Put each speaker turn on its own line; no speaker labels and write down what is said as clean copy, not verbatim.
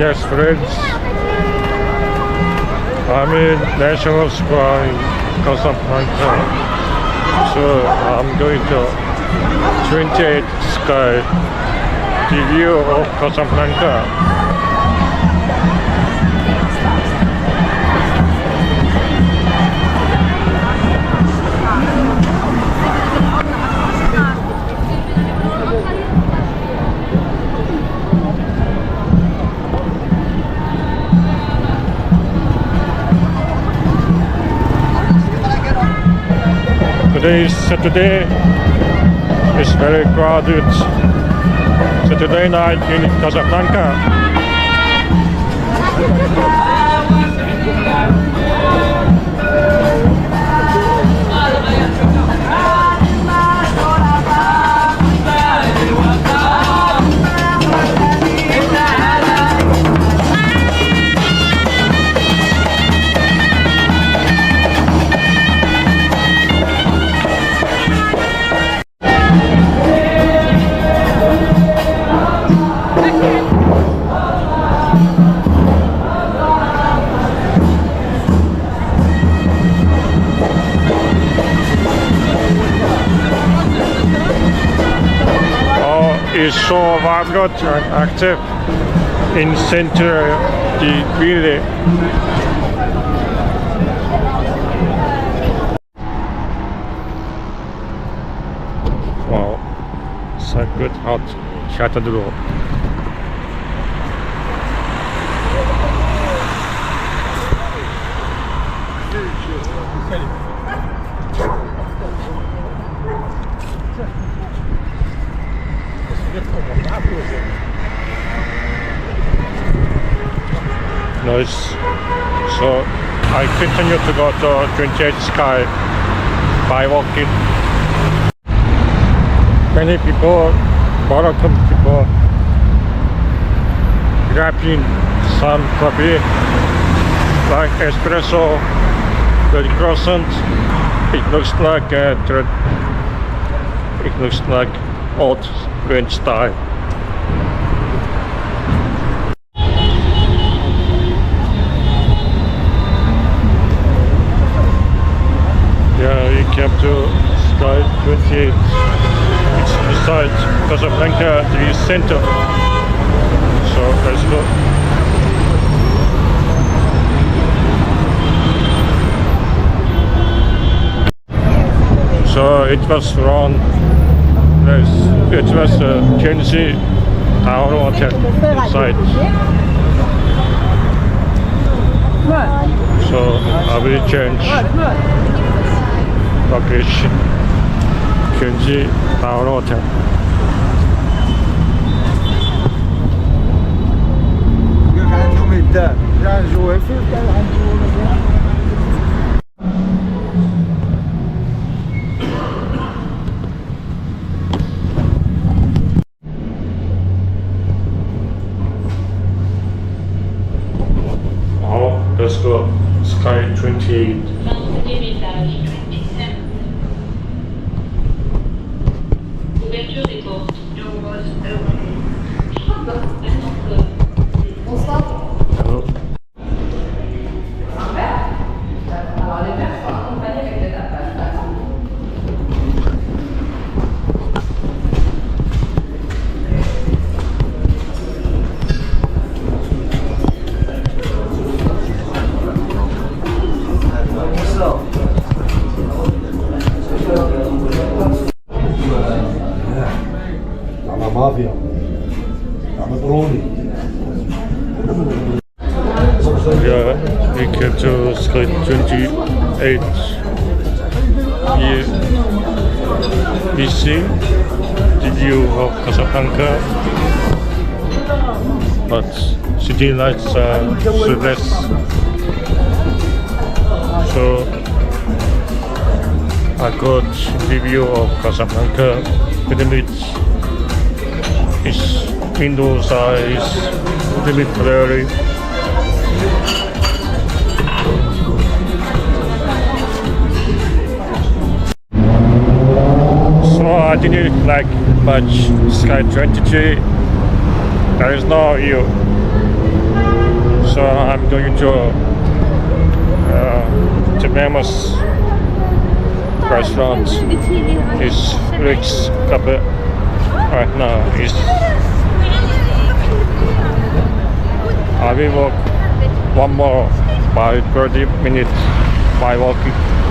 Yes, friends. I'm in National Square in Casablanca. So I'm going to 28th Sky, the view of Casablanca. Today is Saturday. It's very crowded. Saturday night in Casablanca. Is so vibrant and active in center the ville. Wow, so good hot cathedral. Nice. So I continue to go to 28th Sky by walking. Many people, Moroccan people, grabbing some coffee like espresso, the croissant. It looks like old French style. Yeah, we came to Sky 28. It's beside Casablanca, the center. So let's go. So it was around. It was a Kenzie Tower Hotel inside. So I will change location. Kenzie Tower Hotel. Let's go Sky 28.
Ouverture des portes. Bonsoir.
Hello.
Alors les verres sont accompagnés avec des tapas.
مافيا عم بروني.
Yeah, we came to Sky 28. Here we see the view of Casablanca, but city lights are so less. So I got the view of Casablanca pyramids. Its window size little bit blurry. So I didn't like much Sky 23. There is no view. So I'm going to the famous restaurant is Rick's Cafe right now. I will walk one more by 30 minutes by walking.